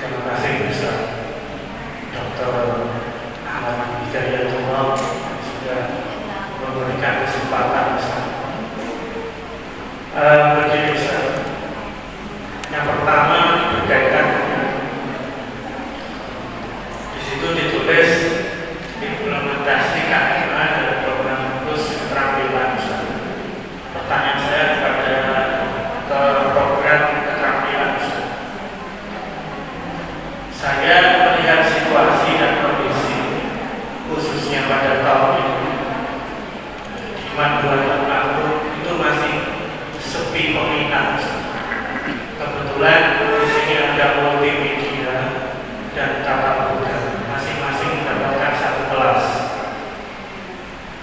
Terima kasih Ustaz Dr. Ahmad Hidayatullah sudah memberikan kesempatan Ustaz. Begini Ustaz, yang pertama berkaitan dengan di situ ditulis implementasi KMA dalam program khusus keterampilan Ustaz. Pertanyaan saya kepada program keterampilan Ustaz. Saya melihat situasi dan kondisi khususnya pada tahun ini di mana 2 tahun lalu itu masih sepi peminat. Kebetulan di sini ada multimedia dan tata boga, masing-masing mendapatkan 1 kelas.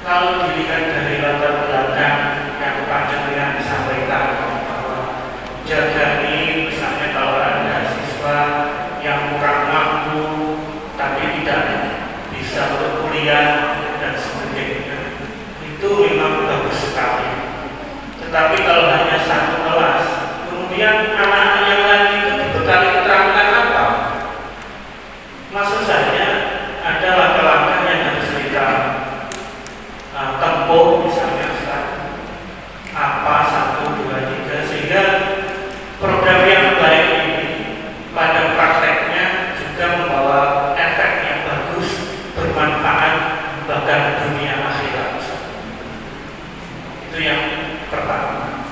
Kalau dilihat dari latar belakang yang panjenengan disampaikan bahwa jaga ini misalnya kalau ada siswa yang kurang mampu tapi tidak bisa untuk kuliah dan sebagainya, itu memang bagus sekali. Tetapi kalau hanya 1 kelas, kemudian anak-anak yang lain itu dibekali keterampilan apa? Maksud saya ada langkah-langkah yang harus kita tempuh, misalnya apa 1, 2, 3, sehingga program yang baik ini pada prakteknya juga membawa efek yang bagus, bermanfaat bahkan dunia akhirat. Itu yang pertama.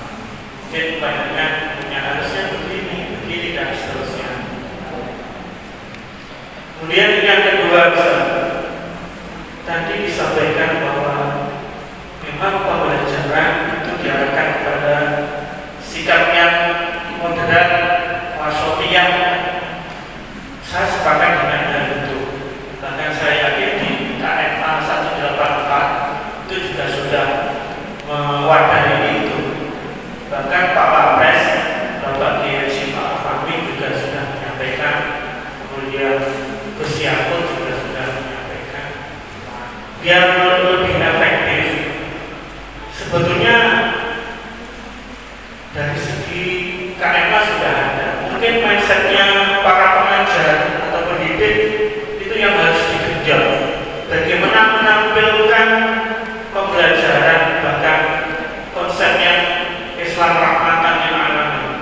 Mungkin banyaknya punya harusnya begini dan seterusnya. Kemudian yang kedua, tadi disampaikan bahwa memang pembelajaran itu diarahkan kepada sikap yang moderat, wasatiyah. Saya sepakat dengan hal itu. Bahkan saya yakin di KMA 184 itu juga sudah mewadahi itu. Bahkan Pak Wapres, Bapak Kiai Pak Fahmi juga sudah menyampaikan, kemudian Gus Yakut juga sudah menyampaikan. Biar lebih efektif, sebetulnya dari segi KMA sudah ada. Mungkin mindsetnya para pengajar atau pendidik itu yang harus digenjot. Bagaimana menampilkan pembelajaran bahkan konsepnya Islam rahmatan lil alamin.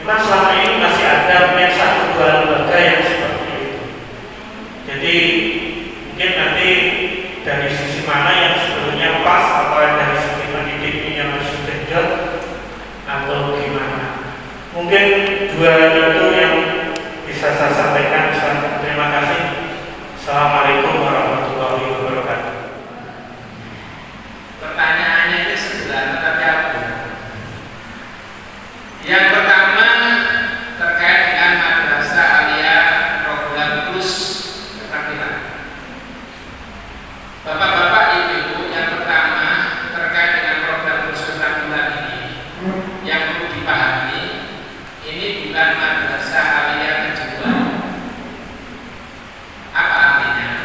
Memang selama ini masih ada 1-2 lembaga yang seperti itu. Jadi mungkin nanti dari sisi mana yang sebetulnya pas, apa dari sisi pendidik yang harus digenjot atau gimana. Mungkin 2 itu yang bisa saya sampaikan. Terima kasih. Assalamualaikum warahmatullahi wabarakatuh. Pertanyaannya ini sederhana tapi apa? Yang pertama terkait dengan madrasah aliyah program plus keterampilan. Bapak-bapak, ibu-ibu, yang pertama terkait dengan program plus keterampilan ini yang perlu dipahami, ini bukan madrasah aliyah kejuruan. Apa artinya?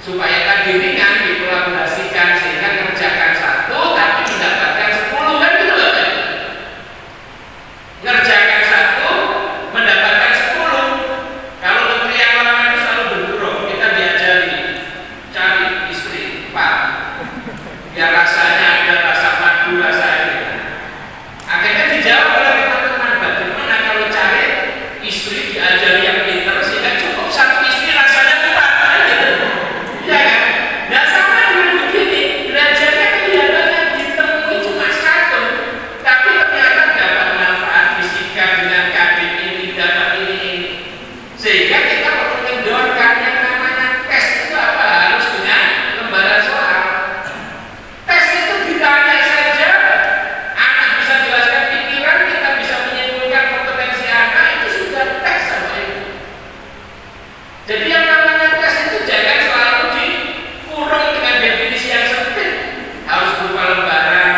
supaya tadi ringan dikolaborasikan sehingga ngerjakan satu tapi mendapatkan 10 kan gitu loh tadi. Ngerjakan satu mendapatkan 10. Kalau menteri yang lama itu selalu bergurau, kita diajari cari istri Pak biar rasanya ada rasa madu, rasa ini. Akhirnya dijawab oleh teman-teman, bagaimana kalau cari istri diajari yang pintar sehingga cukup satu istri rasanya kuat kan gitu. Iya kan? Nah sama dengan begini, belajarnya kelihatannya ditemui cuma satu, tapi ternyata dapat manfaat fisika dengan KBI ini, dapat ini. Sehingga kita perlu mendorong yang namanya tes itu apa? Harus dengan lembaran soal. Tes itu ditanya saja, anak bisa jelaskan pikiran, kita bisa menyimpulkan kompetensi anak, itu sudah tes sama ibu. Jadi yang namanya tes itu jangan selalu dikurung dengan definisi yang sempit. Harus berupa lembaran,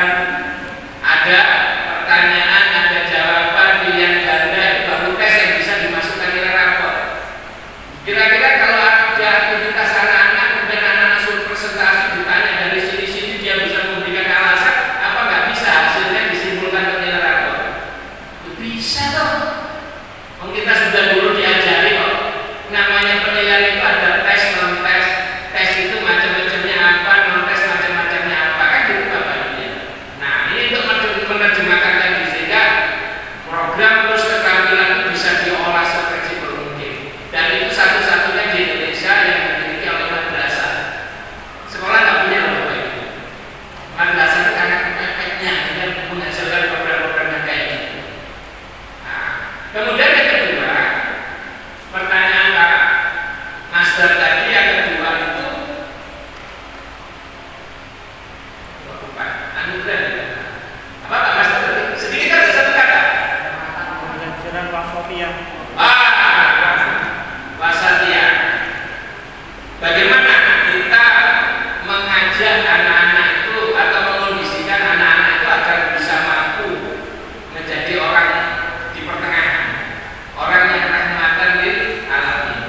ada pertanyaan, ada jawaban, pilihan ganda, itu baru tes yang bisa dimasukkan nilai rapor. Kira-kira kalau ada aktivitas anak-anak, kemudian anak-anak suruh presentasi, ditanya dari sini-sini, dia bisa memberikan alasan, apa nggak bisa hasilnya disimpulkan ke nilai rapor? Itu bisa toh. Kita sudah dulu diajari kok. Namanya penilaian itu ada tes, non tes. Tes itu macam-macamnya apa, non tes macam-macamnya apa, kan gitu Bapak Ibu. Nah ini untuk menerjemahkan tadi sehingga program terus keterampilan itu bisa diolah sefleksibel mungkin. Dan itu satu-satunya di Indonesia yang dimiliki oleh madrasah. Sekolah nggak punya loh Bapak Ibu. Madrasah itu karena efeknya dengan menghasilkan program-program yang kayak gitu. Nah, kemudian yang kedua, pertanyaan Pak Master tadi yang kedua itu anugerah apa Pak Master tadi? Sedikit aja satu kata. Pelajaran wasatiyah. Wasatiyah. Bagaimana kita mengajak anak-anak itu atau mengondisikan anak-anak itu agar bisa mampu menjadi orang di pertengahan, orang yang rahmatan lil alamin.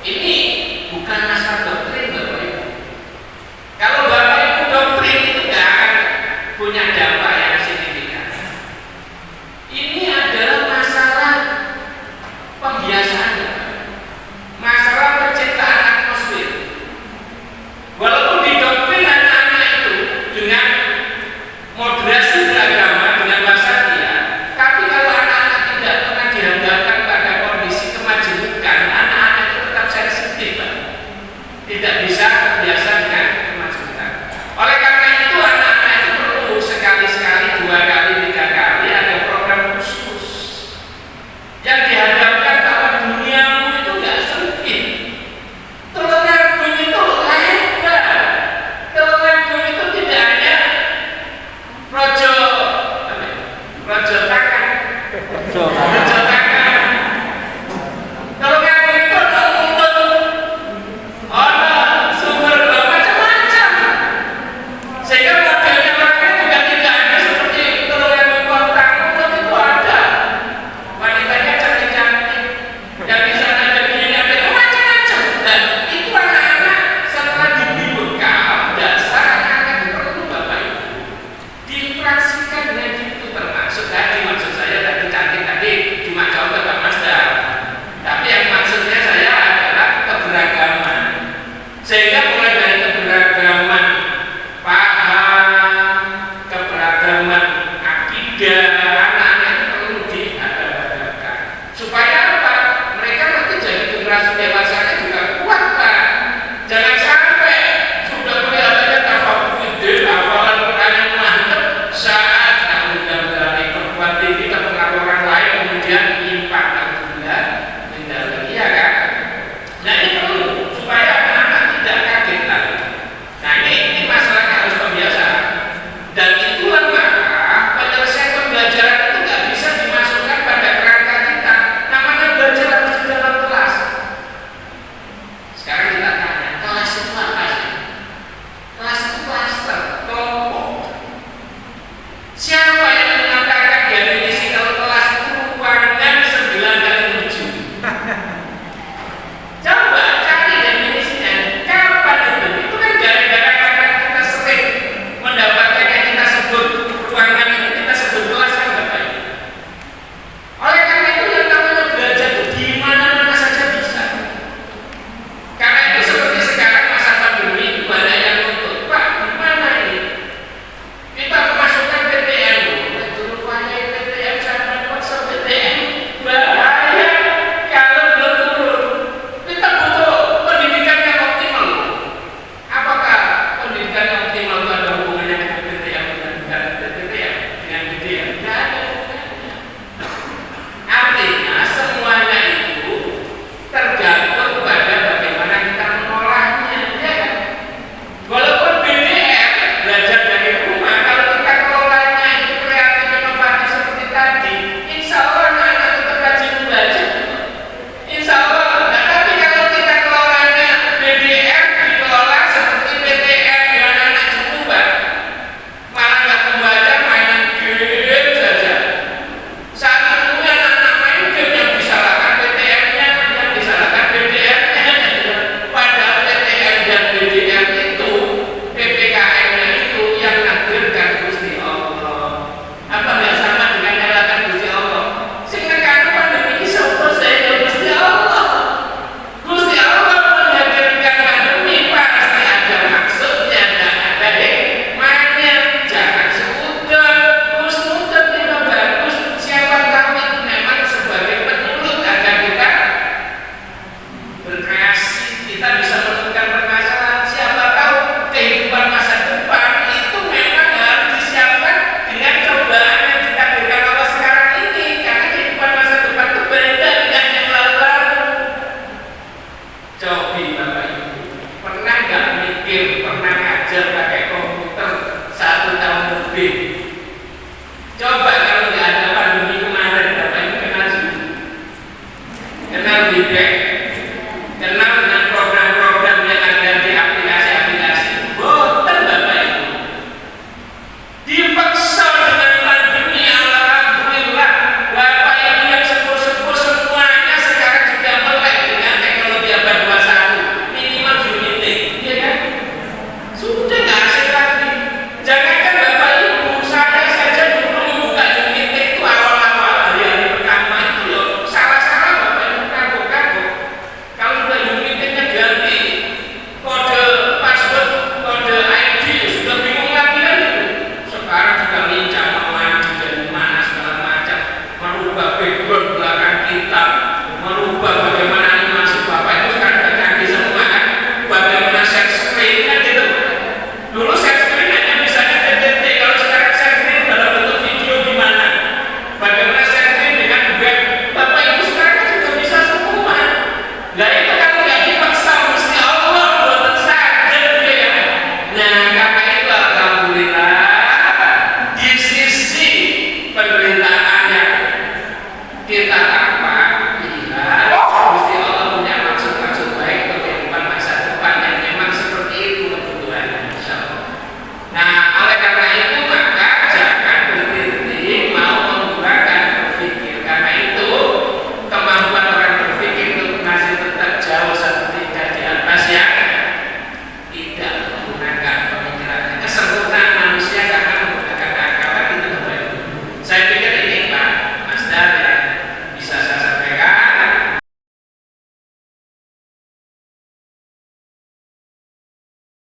Ini bukan masalah doktrin Bapak Ibu. Kalau Bapak Ibu doktrin itu nggak akan punya dampak yang signifikan. Ini adalah masalah pembiasaan, masalah penciptaan atmosfer. Walaupun didoktrin anak-anak itu dengan moderasi beragama, dengan wasatiyah, tapi kalau anak-anak tidak pernah dihadapkan pada kondisi kemajemukan, anak-anak itu tetap sensitif, Pak. Tidak bisa terbiasa dengan kemajemukan. Oleh karena itu anak-anak itu perlu sekali-sekali, 2 kali, 3 kali ada program khusus yang dihadapkan bahwa duniamu itu nggak sempit. Telungan bumi itu lebar. Telungan bumi itu tidak hanya rojo tangan. Rojo tangan. Telungan bumi itu ada mulut, ada sumber macam-macam. Sehingga modelnya orangnya juga tidak hanya seperti telungan bumi kotak. Mulut itu ada. Wanitanya cantik-cantik, yang di sana ada begini, ada macam-macam. Dan itu anak-anak setelah diberi bekal dasar, anak-anak itu perlu Bapak Ibu diinteraksikan dengan itu, termasuk tadi maksud saya tadi cantik tadi cuma contoh Pak Masdar. Tapi yang maksudnya saya adalah keberagaman. Sehingga mulai dari keberagaman